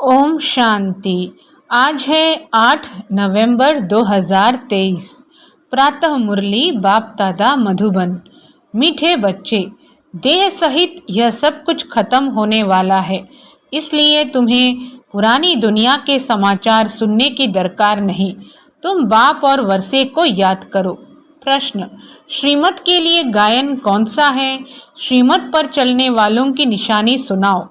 ओम शांति। आज है 8 नवंबर 2023। प्रातः मुरली बाप दादा मधुबन। मीठे बच्चे, देह सहित यह सब कुछ खत्म होने वाला है, इसलिए तुम्हें पुरानी दुनिया के समाचार सुनने की दरकार नहीं। तुम बाप और वर्षे को याद करो। प्रश्न, श्रीमत के लिए गायन कौन सा है? श्रीमत पर चलने वालों की निशानी सुनाओ।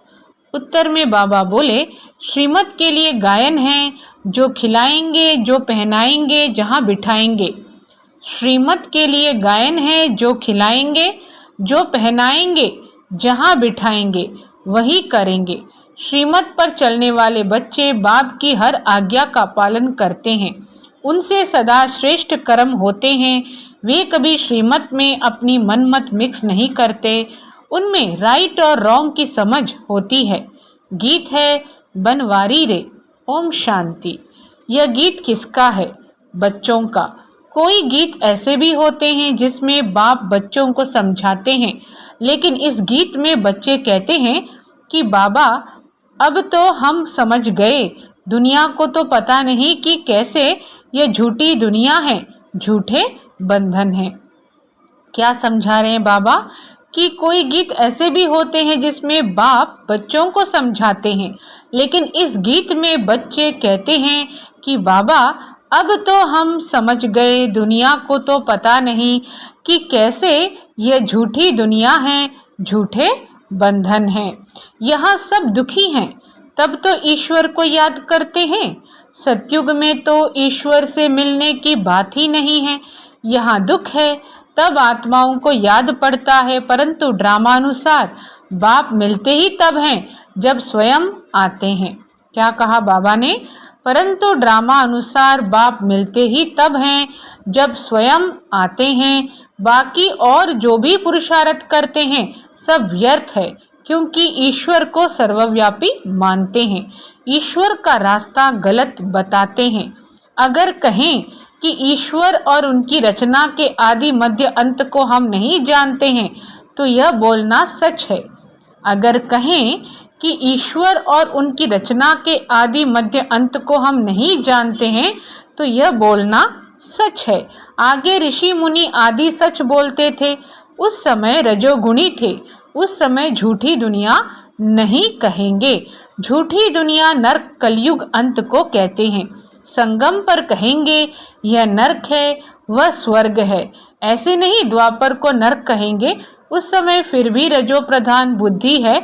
उत्तर में बाबा बोले, श्रीमत के लिए गायन है जो खिलाएंगे, जो पहनाएंगे, जहाँ बिठाएंगे। श्रीमत के लिए गायन है जो खिलाएंगे, जो पहनाएंगे, जहाँ बिठाएंगे, वही करेंगे। श्रीमत पर चलने वाले बच्चे बाप की हर आज्ञा का पालन करते हैं, उनसे सदा श्रेष्ठ कर्म होते हैं। वे कभी श्रीमत में अपनी मनमत मिक्स नहीं करते, उनमें राइट और रॉन्ग की समझ होती है। गीत है बनवारी रे। ओम शांति। यह गीत किसका है? बच्चों का। कोई गीत ऐसे भी होते हैं जिसमें बाप बच्चों को समझाते हैं, लेकिन इस गीत में बच्चे कहते हैं कि बाबा अब तो हम समझ गए, दुनिया को तो पता नहीं कि कैसे यह झूठी दुनिया है, झूठे बंधन है। क्या समझा रहे हैं बाबा? कि कोई गीत ऐसे भी होते हैं जिसमें बाप बच्चों को समझाते हैं, लेकिन इस गीत में बच्चे कहते हैं कि बाबा अब तो हम समझ गए, दुनिया को तो पता नहीं कि कैसे यह झूठी दुनिया है, झूठे बंधन हैं। यहाँ सब दुखी हैं, तब तो ईश्वर को याद करते हैं। सतयुग में तो ईश्वर से मिलने की बात ही नहीं है। यहाँ दुख है, तब आत्माओं को याद पड़ता है, परंतु ड्रामानुसार बाप मिलते ही तब हैं जब स्वयं आते हैं। क्या कहा बाबा ने? परंतु ड्रामा अनुसार बाप मिलते ही तब हैं जब स्वयं आते हैं। बाकी और जो भी पुरुषार्थ करते हैं सब व्यर्थ है, क्योंकि ईश्वर को सर्वव्यापी मानते हैं, ईश्वर का रास्ता गलत बताते हैं। अगर कहें कि ईश्वर और उनकी रचना के आदि मध्य अंत को हम नहीं जानते हैं, तो यह बोलना सच है। अगर कहें कि ईश्वर और उनकी रचना के आदि मध्य अंत को हम नहीं जानते हैं, तो यह बोलना सच है। आगे ऋषि मुनि आदि सच बोलते थे, उस समय रजोगुणी थे, उस समय झूठी दुनिया नहीं कहेंगे। झूठी दुनिया नरक कलयुग अंत को कहते हैं। संगम पर कहेंगे यह नरक है, वह स्वर्ग है। ऐसे नहीं द्वापर को नरक कहेंगे, उस समय फिर भी रजो प्रधान बुद्धि है,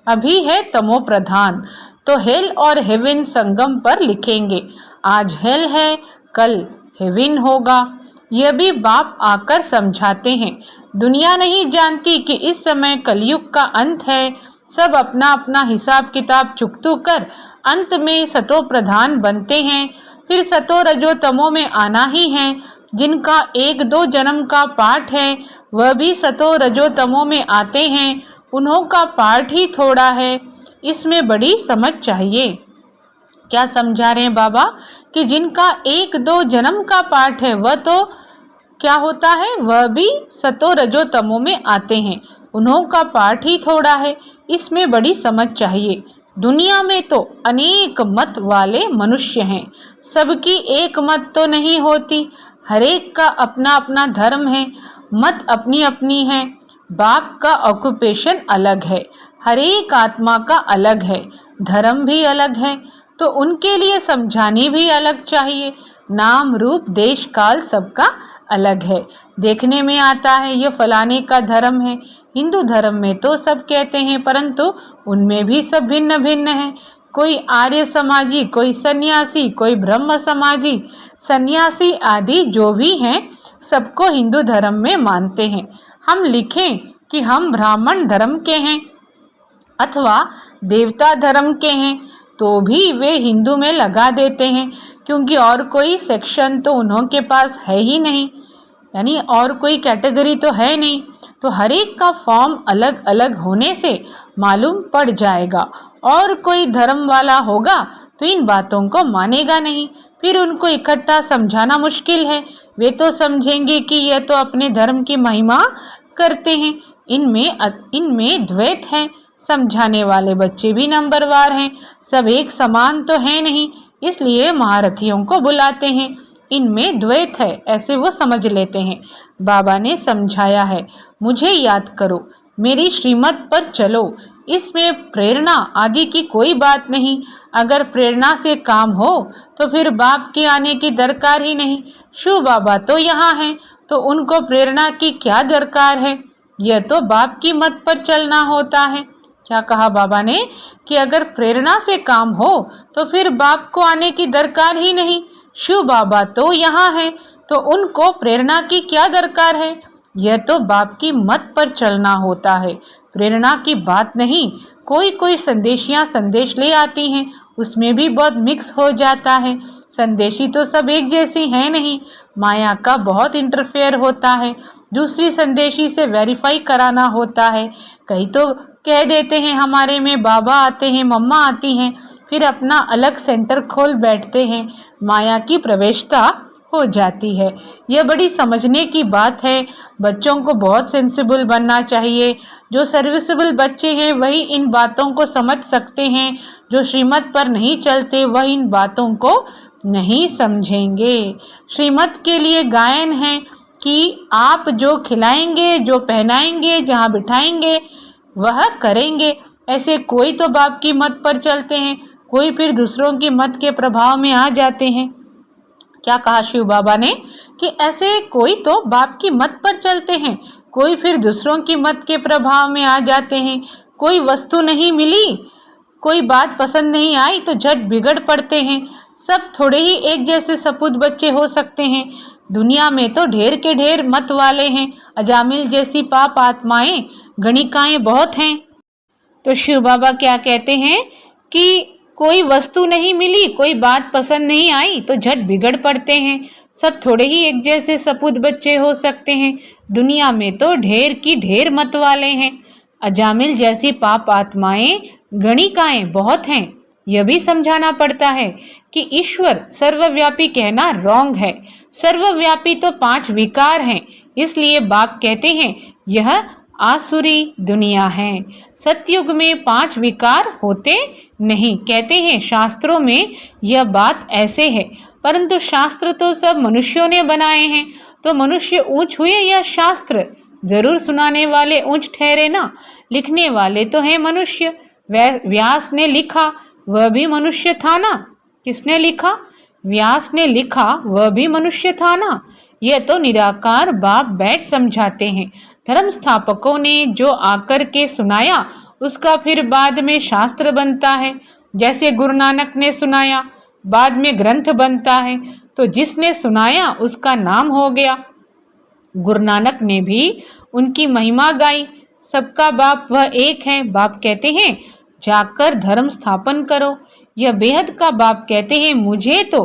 अभी है तमो प्रधान। तो हेल और हेवन संगम पर लिखेंगे। आज हेल है, कल हेवन होगा। यह भी बाप आकर समझाते हैं। दुनिया नहीं जानती कि इस समय कलयुग का अंत है। सब अपना अपना हिसाब किताब चुकतू कर अंत में सतो प्रधान बनते हैं। फिर सतो रजो तमो में आना ही है। जिनका 1-2 जन्म का पाठ है, वह भी सतो रजो तमो में आते हैं। उन्हों का पाठ ही थोड़ा है, इसमें बड़ी समझ चाहिए। क्या समझा रहे हैं बाबा? कि जिनका 1-2 जन्म का पाठ है, वह तो क्या होता है, वह भी सतो रजो तमो में आते हैं। उन्हों का पाठ ही थोड़ा है, इसमें बड़ी समझ चाहिए। दुनिया में तो अनेक मत वाले मनुष्य हैं, सबकी एक मत तो नहीं होती। हरेक का अपना अपना धर्म है, मत अपनी अपनी है। बाप का ऑक्यूपेशन अलग है, हरेक आत्मा का अलग है, धर्म भी अलग है, तो उनके लिए समझानी भी अलग चाहिए। नाम रूप देश काल सबका अलग है। देखने में आता है ये फलाने का धर्म है। हिंदू धर्म में तो सब कहते हैं, परंतु उनमें भी सब भिन्न भिन्न हैं। कोई आर्य समाजी, कोई सन्यासी, कोई ब्रह्म समाजी, सन्यासी आदि जो भी हैं, सबको हिंदू धर्म में मानते हैं। हम लिखें कि हम ब्राह्मण धर्म के हैं अथवा देवता धर्म के हैं, तो भी वे हिंदू में लगा देते हैं, क्योंकि और कोई सेक्शन तो उन्हों के पास है ही नहीं, यानी और कोई कैटेगरी तो है नहीं। तो हर एक का फॉर्म अलग अलग होने से मालूम पड़ जाएगा। और कोई धर्म वाला होगा तो इन बातों को मानेगा नहीं, फिर उनको इकट्ठा समझाना मुश्किल है। वे तो समझेंगे कि यह तो अपने धर्म की महिमा करते हैं, इनमें द्वैत है, समझाने वाले बच्चे भी नंबरवार हैं, सब एक समान तो है नहीं, इसलिए महारथियों को बुलाते हैं। इनमें द्वैत है, ऐसे वो समझ लेते हैं। बाबा ने समझाया है, मुझे याद करो, मेरी श्रीमत पर चलो, इसमें प्रेरणा आदि की कोई बात नहीं। अगर प्रेरणा से काम हो तो फिर बाप के आने की दरकार ही नहीं। शिव बाबा तो यहाँ हैं, तो उनको प्रेरणा की क्या दरकार है? यह तो बाप की मत पर चलना होता है। क्या कहा बाबा ने कि अगर प्रेरणा से काम हो तो फिर बाप को आने की दरकार ही नहीं। शिव बाबा तो यहाँ हैं, तो उनको प्रेरणा की क्या दरकार है? यह तो बाप की मत पर चलना होता है, प्रेरणा की बात नहीं। कोई कोई संदेशियाँ संदेश ले आती हैं, उसमें भी बहुत मिक्स हो जाता है। संदेशी तो सब एक जैसी हैं नहीं, माया का बहुत इंटरफेयर होता है। दूसरी संदेशी से वेरीफाई कराना होता है। कई तो कह देते हैं हमारे में बाबा आते हैं, मम्मा आती हैं, फिर अपना अलग सेंटर खोल बैठते हैं। माया की प्रवेशता हो जाती है। यह बड़ी समझने की बात है। बच्चों को बहुत सेंसिबल बनना चाहिए। जो सर्विसेबल बच्चे हैं वही इन बातों को समझ सकते हैं। जो श्रीमत पर नहीं चलते वह इन बातों को नहीं समझेंगे। श्रीमत के लिए गायन है कि आप जो खिलाएंगे, जो पहनाएंगे, जहाँ बिठाएंगे वह करेंगे। ऐसे कोई तो बाप की मत पर चलते हैं, कोई फिर दूसरों की मत के प्रभाव में आ जाते हैं। क्या कहा शिव बाबा ने कि ऐसे कोई तो बाप की मत पर चलते हैं, कोई फिर दूसरों की मत के प्रभाव में आ जाते हैं। कोई वस्तु नहीं मिली, कोई बात पसंद नहीं आई तो झट बिगड़ पड़ते हैं। सब थोड़े ही एक जैसे सपूत बच्चे हो सकते हैं। दुनिया में तो ढेर के ढेर मत वाले हैं। अजामिल जैसी पाप आत्माएं, गणिकाएं बहुत हैं। तो शिव बाबा क्या कहते हैं कि कोई वस्तु नहीं मिली, कोई बात पसंद नहीं आई तो झट बिगड़ पड़ते हैं। सब थोड़े ही एक जैसे सपूत बच्चे हो सकते हैं। दुनिया में तो ढेर की ढेर मत वाले हैं। अजामिल जैसी पाप आत्माएं, गणिकाएं बहुत हैं। यह भी समझाना पड़ता है कि ईश्वर सर्वव्यापी कहना रॉन्ग है। सर्वव्यापी तो 5 विकार हैं। इसलिए बाप कहते हैं यह आसुरी दुनिया है। सतयुग में 5 विकार होते नहीं। कहते हैं शास्त्रों में यह बात ऐसे है, परंतु शास्त्र तो सब मनुष्यों ने बनाए हैं। तो मनुष्य ऊंच हुए या शास्त्र? जरूर सुनाने वाले ऊंच ठहरे ना, लिखने वाले तो हैं मनुष्य। व्यास ने लिखा, वह भी मनुष्य था ना। किसने लिखा? व्यास ने लिखा, वह भी मनुष्य था ना। यह तो निराकार बाप बैठ समझाते हैं। धर्म स्थापकों ने जो आकर के सुनाया उसका फिर बाद में शास्त्र बनता है। जैसे गुरु नानक ने सुनाया, बाद में ग्रंथ बनता है, तो जिसने सुनाया उसका नाम हो गया। गुरु नानक ने भी उनकी महिमा गाई। सबका बाप वह एक है। बाप कहते हैं जाकर धर्म स्थापन करो। यह बेहद का बाप कहते हैं मुझे तो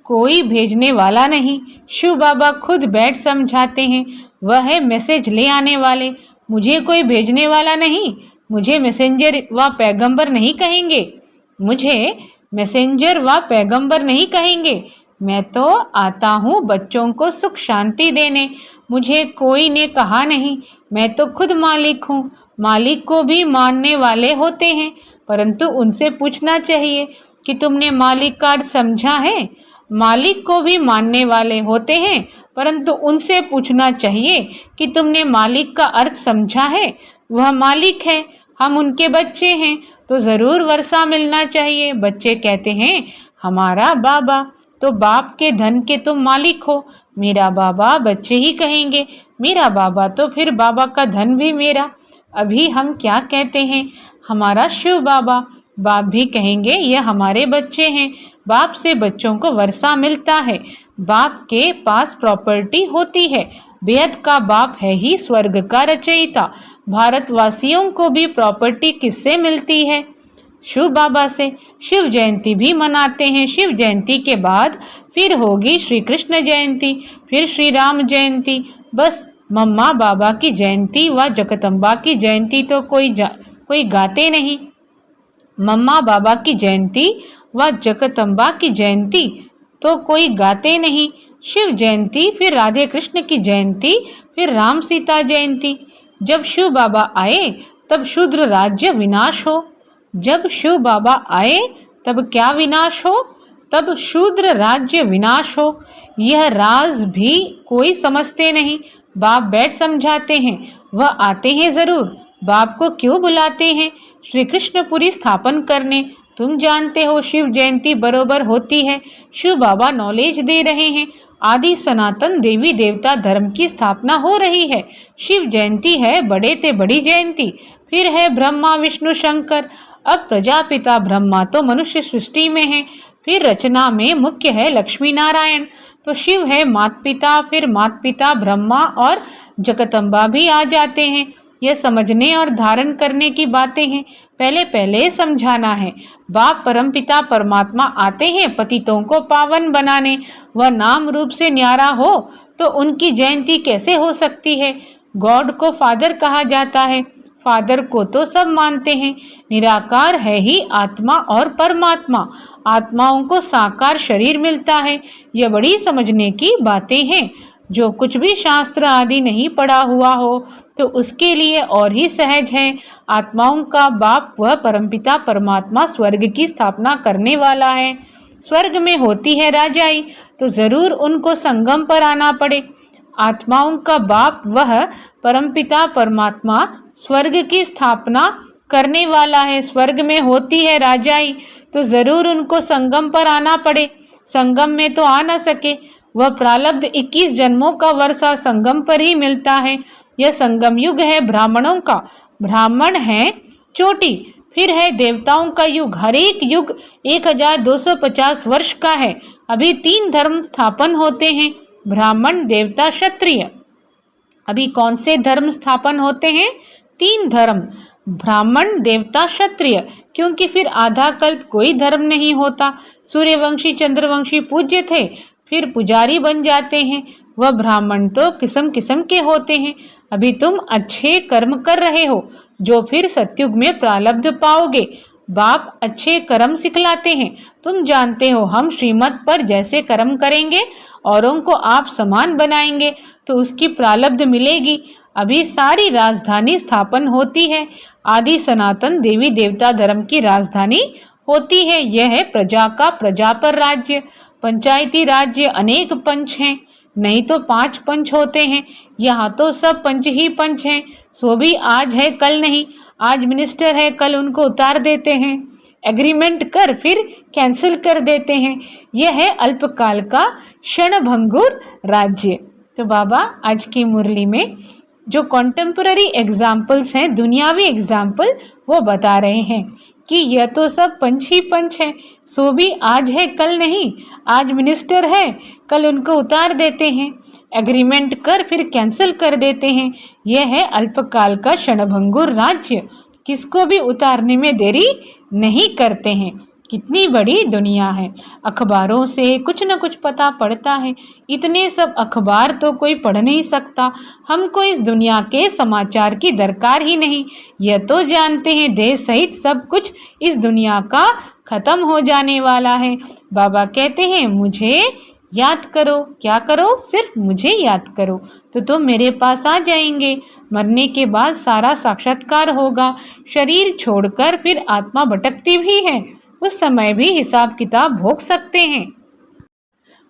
कोई भेजने वाला नहीं। शिव बाबा खुद बैठ समझाते हैं, वह है मैसेज ले आने वाले। मुझे कोई भेजने वाला नहीं। मुझे मैसेंजर व पैगंबर नहीं कहेंगे। मुझे मैसेंजर व पैगंबर नहीं कहेंगे। मैं तो आता हूँ बच्चों को सुख शांति देने। मुझे कोई ने कहा नहीं। मैं तो खुद मालिक हूँ। मालिक को भी मानने वाले होते हैं, परंतु उनसे पूछना चाहिए कि तुमने मालिक का अर्थ समझा है। मालिक को भी मानने वाले होते हैं, परंतु उनसे पूछना चाहिए कि तुमने मालिक का अर्थ समझा है। वह मालिक है, हम उनके बच्चे हैं, तो ज़रूर वर्षा मिलना चाहिए। बच्चे कहते हैं हमारा बाबा, तो बाप के धन के तुम मालिक हो। मेरा बाबा बच्चे ही कहेंगे, मेरा बाबा तो फिर बाबा का धन भी मेरा। अभी हम क्या कहते हैं, हमारा शिव बाबा। बाप भी कहेंगे ये हमारे बच्चे हैं। बाप से बच्चों को वर्षा मिलता है। बाप के पास प्रॉपर्टी होती है। बेहद का बाप है ही स्वर्ग का रचयिता। भारतवासियों को भी प्रॉपर्टी किससे मिलती है? शिव बाबा से। शिव जयंती भी मनाते हैं। शिव जयंती के बाद फिर होगी श्री कृष्ण जयंती, फिर श्री राम जयंती। बस मम्मा बाबा की जयंती व जगदम्बा की जयंती तो कोई गाते नहीं। मम्मा बाबा की जयंती व जगदम्बा की जयंती तो कोई गाते नहीं। शिव जयंती, फिर राधे कृष्ण की जयंती, फिर राम सीता जयंती। जब शिव बाबा आए तब शूद्र राज्य विनाश हो। जब शिव बाबा आए तब क्या विनाश हो? तब शूद्र राज्य विनाश हो। यह राज भी कोई समझते नहीं। बाप बैठ समझाते हैं, वह आते हैं जरूर। बाप को क्यों बुलाते हैं? श्री कृष्णपुरी स्थापन करने। तुम जानते हो शिव जयंती बरोबर होती है। शिव बाबा नॉलेज दे रहे हैं। आदि सनातन देवी देवता धर्म की स्थापना हो रही है। शिव जयंती है बड़े ते बड़ी जयंती। फिर है ब्रह्मा विष्णु शंकर। अब प्रजापिता ब्रह्मा तो मनुष्य सृष्टि में है। फिर रचना में मुख्य है लक्ष्मी नारायण। तो शिव है माता पिता, फिर माता पिता ब्रह्मा और जगदम्बा भी आ जाते हैं। यह समझने और धारण करने की बातें हैं। पहले पहले समझाना है। बाप परमपिता परमात्मा आते हैं पतितों को पावन बनाने। वह नाम रूप से न्यारा हो तो उनकी जयंती कैसे हो सकती है? गॉड को फादर कहा जाता है। फादर को तो सब मानते हैं। निराकार है ही आत्मा और परमात्मा। आत्माओं को साकार शरीर मिलता है। यह बड़ी समझने की बातें हैं। जो कुछ भी शास्त्र आदि नहीं पढ़ा हुआ हो तो उसके लिए और ही सहज है। आत्माओं का बाप वह परमपिता परमात्मा स्वर्ग की स्थापना करने वाला है। स्वर्ग में होती है राजाई तो जरूर उनको संगम पर आना पड़े। आत्माओं का बाप वह परमपिता परमात्मा स्वर्ग की स्थापना करने वाला है। स्वर्ग में होती है राजाई तो जरूर उनको संगम पर आना पड़े। संगम में तो आ न सके। वह प्रारब्ध 21 जन्मों का वर्षा संगम पर ही मिलता है। यह संगम युग है ब्राह्मणों का। ब्राह्मण है चोटी। फिर है देवताओं का युग। हर एक युग 1250 वर्ष का है। अभी 3 धर्म स्थापन होते हैं, ब्राह्मण देवता क्षत्रिय। अभी कौन से धर्म स्थापन होते हैं? 3 धर्म, ब्राह्मण देवता क्षत्रिय। क्योंकि फिर आधा कल्प कोई धर्म नहीं होता। सूर्यवंशी चंद्रवंशी पूज्य थे, फिर पुजारी बन जाते हैं। वह ब्राह्मण तो किस्म किस्म के होते हैं। अभी तुम अच्छे कर्म कर रहे हो जो फिर सतयुग में प्रारब्ध पाओगे। बाप अच्छे कर्म सिखलाते हैं। तुम जानते हो हम श्रीमत पर जैसे कर्म करेंगे औरों को आप समान बनाएंगे तो उसकी प्रारब्ध मिलेगी। अभी सारी राजधानी स्थापन होती है। आदि सनातन देवी देवता धर्म की राजधानी होती है। यह है प्रजा का प्रजा पर राज्य। पंचायती राज्य अनेक पंच हैं, नहीं तो 5 पंच होते हैं। यहाँ तो सब पंच ही पंच हैं। सो भी आज है कल नहीं। आज मिनिस्टर है कल उनको उतार देते हैं। एग्रीमेंट कर फिर कैंसिल कर देते हैं। यह है अल्पकाल का क्षणभंगुर राज्य। तो बाबा आज की मुरली में जो कॉन्टेम्पररी एग्जाम्पल्स हैं, दुनियावी एग्जाम्पल, वो बता रहे हैं कि यह तो सब पंच ही पंच है। सो भी आज है कल नहीं। आज मिनिस्टर है कल उनको उतार देते हैं। एग्रीमेंट कर फिर कैंसिल कर देते हैं। यह है अल्पकाल का क्षणभंगुर राज्य। किसको भी उतारने में देरी नहीं करते हैं। कितनी बड़ी दुनिया है। अखबारों से कुछ न कुछ पता पड़ता है। इतने सब अखबार तो कोई पढ़ नहीं सकता। हमको इस दुनिया के समाचार की दरकार ही नहीं। यह तो जानते हैं देह सहित सब कुछ इस दुनिया का खत्म हो जाने वाला है। बाबा कहते हैं मुझे याद करो। क्या करो? सिर्फ मुझे याद करो तो तुम मेरे पास आ जाएंगे। मरने के बाद सारा साक्षात्कार होगा। शरीर छोड़कर फिर आत्मा भटकती भी है। उस समय भी हिसाब किताब भोग सकते हैं।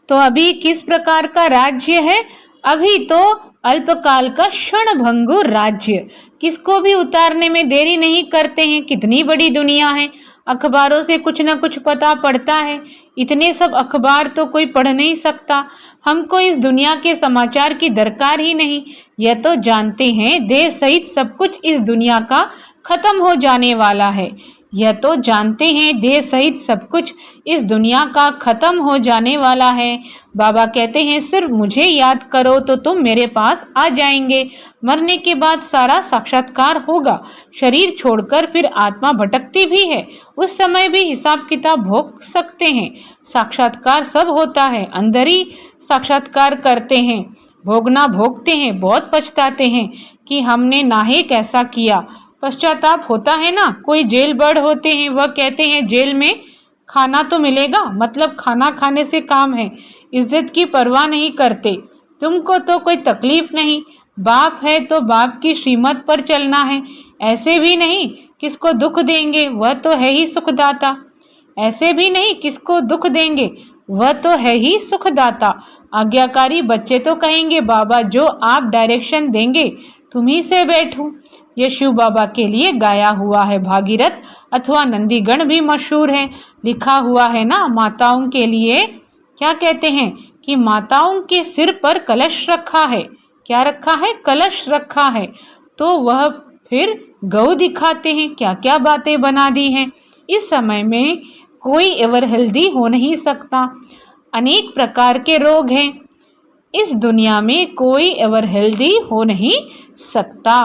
तो अभी किस प्रकार का राज्य है? अभी तो अल्पकाल का क्षणभंगुर राज्य। किसको भी उतारने में देरी नहीं करते हैं। कितनी बड़ी दुनिया है। अखबारों से कुछ न कुछ पता पड़ता है। इतने सब अखबार तो कोई पढ़ नहीं सकता। हमको इस दुनिया के समाचार की दरकार ही नहीं। यह तो जानते हैं देह सहित सब कुछ इस दुनिया का खत्म हो जाने वाला है। यह तो जानते हैं देह सहित सब कुछ इस दुनिया का खत्म हो जाने वाला है। बाबा कहते हैं सिर्फ मुझे याद करो तो तुम मेरे पास आ जाएंगे। मरने के बाद सारा साक्षात्कार होगा। शरीर छोड़कर फिर आत्मा भटकती भी है। उस समय भी हिसाब किताब भोग सकते हैं। साक्षात्कार सब होता है। अंदर ही साक्षात्कार करते हैं। भोगना भोगते हैं। बहुत पछताते हैं कि हमने नाहेक ऐसा किया। पश्चाताप होता है ना। कोई जेल बर्ड होते हैं, वह कहते हैं जेल में खाना तो मिलेगा, मतलब खाना खाने से काम है। इज्जत की परवाह नहीं करते। तुमको तो कोई तकलीफ नहीं। बाप है तो बाप की श्रीमत पर चलना है। ऐसे भी नहीं किसको दुख देंगे, वह तो है ही सुखदाता। ऐसे भी नहीं किसको दुख देंगे, वह तो है ही सुखदाता। आज्ञाकारी बच्चे तो कहेंगे बाबा जो आप डायरेक्शन देंगे तुम्ही से बैठूं। ये शिव बाबा के लिए गाया हुआ है। भागीरथ अथवा नंदीगण भी मशहूर है। लिखा हुआ है ना, माताओं के लिए क्या कहते हैं कि माताओं के सिर पर कलश रखा है। क्या रखा है? कलश रखा है। तो वह फिर गौ दिखाते हैं, क्या क्या बातें बना दी हैं। इस समय में कोई एवर हेल्दी हो नहीं सकता। अनेक प्रकार के रोग हैं इस दुनिया में, कोई एवर हेल्दी हो नहीं सकता।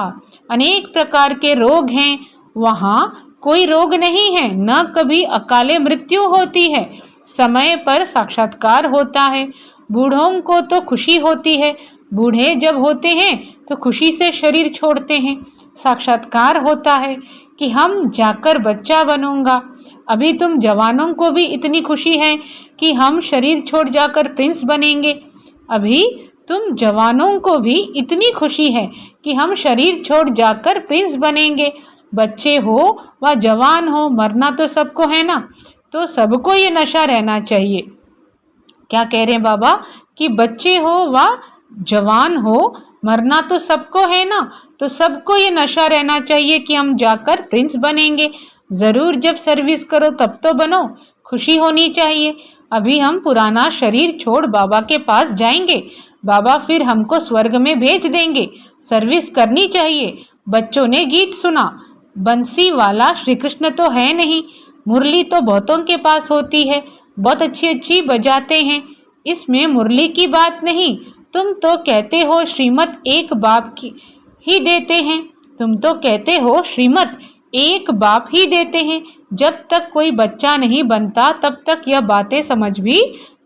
अनेक प्रकार के रोग हैं, वहाँ कोई रोग नहीं है। न कभी अकाले मृत्यु होती है, समय पर साक्षात्कार होता है। बूढ़ों को तो खुशी होती है, बूढ़े जब होते हैं तो खुशी से शरीर छोड़ते हैं। साक्षात्कार होता है कि हम जाकर बच्चा बनूंगा। अभी तुम जवानों को भी इतनी खुशी है कि हम शरीर छोड़ जाकर प्रिंस बनेंगे। अभी तुम जवानों को भी इतनी खुशी है कि हम शरीर छोड़ जाकर प्रिंस बनेंगे। बच्चे हो व जवान हो, मरना तो सबको है ना, तो सबको ये नशा रहना चाहिए। क्या कह रहे हैं बाबा कि बच्चे हो व जवान हो, मरना तो सबको है ना, तो सबको ये नशा रहना चाहिए कि हम जाकर प्रिंस बनेंगे। ज़रूर जब सर्विस करो तब तो बनो, खुशी होनी चाहिए। अभी हम पुराना शरीर छोड़ बाबा के पास जाएंगे, बाबा फिर हमको स्वर्ग में भेज देंगे। सर्विस करनी चाहिए। बच्चों ने गीत सुना, बंसी वाला श्री कृष्ण तो है नहीं, मुरली तो बहुतों के पास होती है, बहुत अच्छी अच्छी बजाते हैं, इसमें मुरली की बात नहीं। तुम तो कहते हो श्रीमत एक बाप की ही देते हैं, तुम तो कहते हो श्रीमत एक बाप ही देते हैं। जब तक कोई बच्चा नहीं बनता तब तक यह बातें समझ भी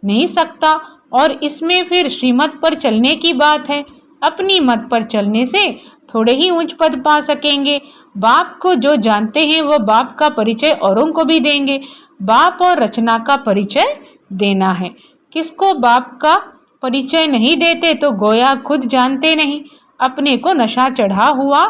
नहीं सकता। और इसमें फिर श्रीमत पर चलने की बात है। अपनी मत पर चलने से थोड़े ही ऊंच पद पा सकेंगे। बाप को जो जानते हैं वह बाप का परिचय औरों को भी देंगे। बाप और रचना का परिचय देना है। किसको बाप का परिचय नहीं देते तो गोया खुद जानते नहीं। अपने को नशा चढ़ा हुआ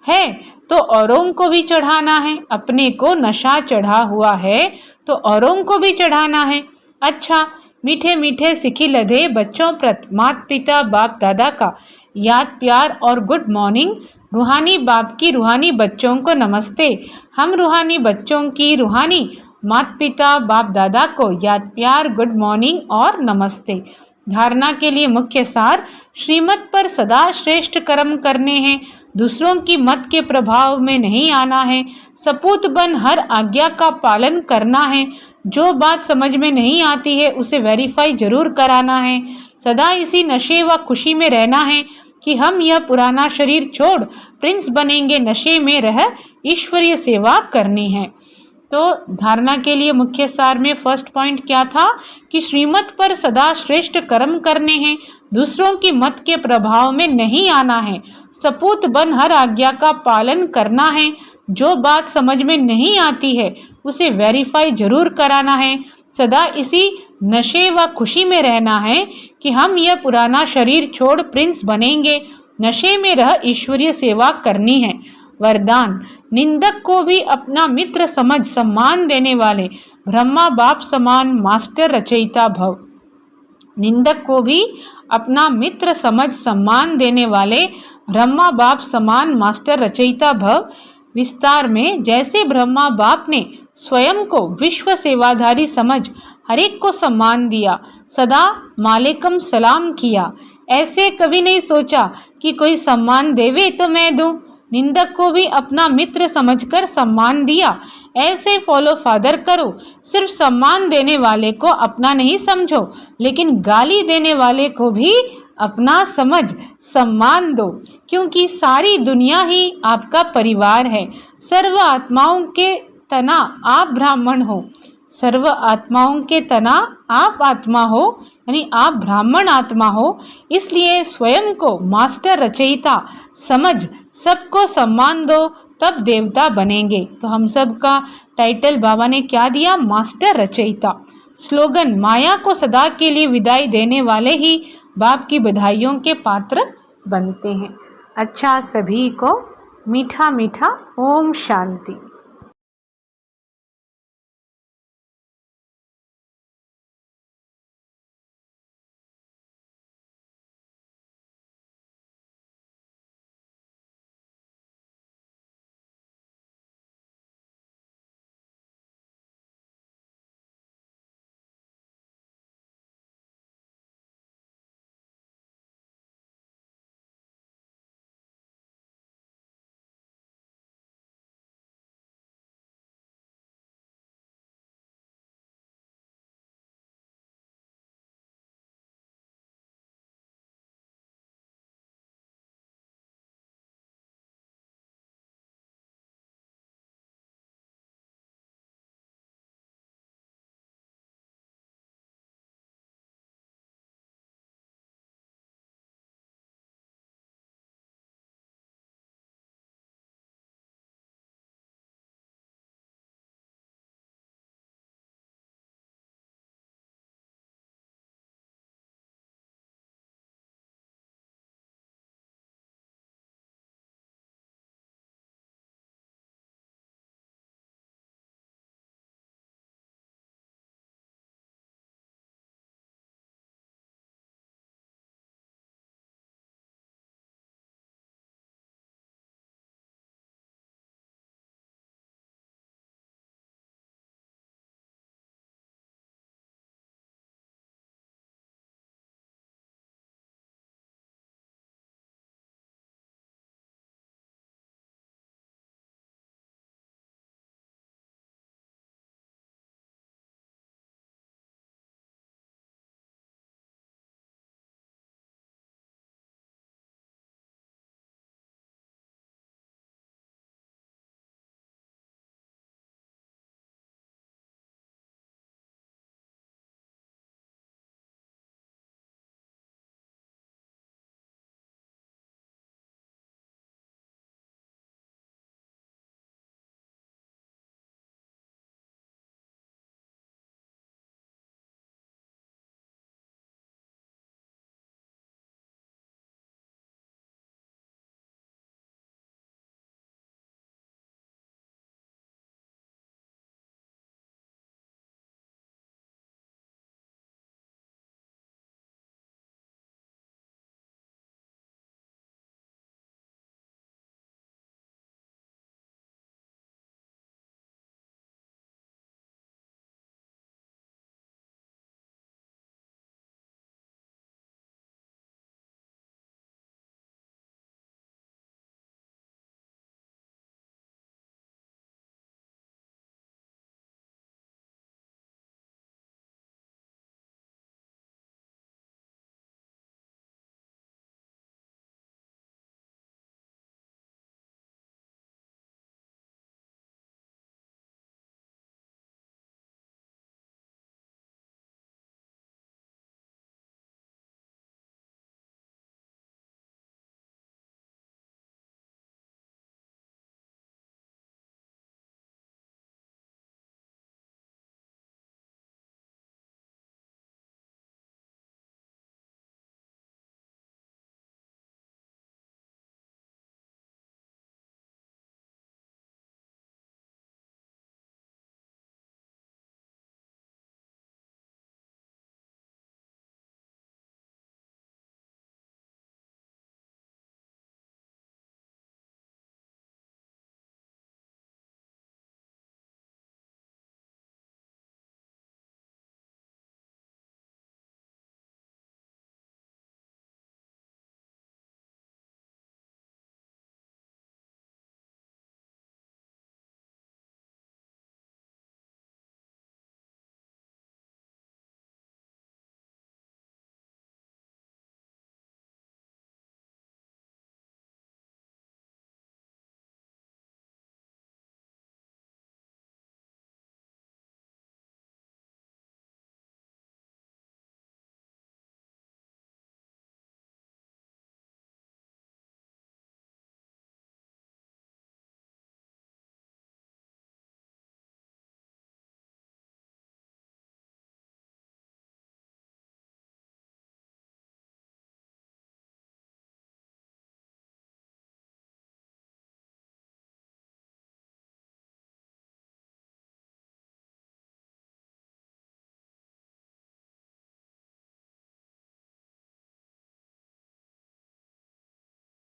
है तो औरों को भी चढ़ाना है। अपने को नशा चढ़ा हुआ है तो औरों को भी चढ़ाना है। अच्छा, मीठे मीठे सिखी लधे बच्चों प्रति माता पिता बाप दादा का याद प्यार और गुड मॉर्निंग। रूहानी बाप की रूहानी बच्चों को नमस्ते। हम रूहानी बच्चों की रूहानी माता पिता बाप दादा को याद प्यार गुड मॉर्निंग और नमस्ते। धारणा के लिए मुख्य सार, श्रीमत पर सदा श्रेष्ठ कर्म करने हैं, दूसरों की मत के प्रभाव में नहीं आना है, सपूत बन हर आज्ञा का पालन करना है, जो बात समझ में नहीं आती है उसे वेरीफाई जरूर कराना है, सदा इसी नशे व खुशी में रहना है कि हम यह पुराना शरीर छोड़ प्रिंस बनेंगे, नशे में रह ईश्वरीय सेवा करनी है। तो धारणा के लिए मुख्य सार में फर्स्ट पॉइंट क्या था कि श्रीमत पर सदा श्रेष्ठ कर्म करने हैं, दूसरों की मत के प्रभाव में नहीं आना है, सपूत बन हर आज्ञा का पालन करना है, जो बात समझ में नहीं आती है उसे वेरीफाई जरूर कराना है, सदा इसी नशे व खुशी में रहना है कि हम यह पुराना शरीर छोड़ प्रिंस बनेंगे, नशे में रह ईश्वरीय सेवा करनी है। वरदान, निंदक को भी अपना मित्र समझ सम्मान देने वाले ब्रह्मा बाप समान मास्टर रचयिता भव। निंदक को भी अपना मित्र समझ सम्मान देने वाले ब्रह्मा बाप समान मास्टर रचयिता भव। विस्तार में, जैसे ब्रह्मा बाप ने स्वयं को विश्व सेवाधारी समझ हरेक को सम्मान दिया, सदा मालेकम सलाम किया, ऐसे कभी नहीं सोचा कि कोई सम्मान देवे तो मैं दूं। निंदक को भी अपना मित्र समझकर सम्मान दिया, ऐसे फॉलो फादर करो। सिर्फ सम्मान देने वाले को अपना नहीं समझो, लेकिन गाली देने वाले को भी अपना समझ सम्मान दो, क्योंकि सारी दुनिया ही आपका परिवार है। सर्व आत्माओं के तना आप ब्राह्मण हो, सर्व आत्माओं के तना आप आत्मा हो, यानी आप ब्राह्मण आत्मा हो। इसलिए स्वयं को मास्टर रचयिता समझ सबको सम्मान दो, तब देवता बनेंगे। तो हम सब का टाइटल बाबा ने क्या दिया? मास्टर रचयिता। स्लोगन, माया को सदा के लिए विदाई देने वाले ही बाप की बधाइयों के पात्र बनते हैं। अच्छा, सभी को मीठा मीठा ओम शांति।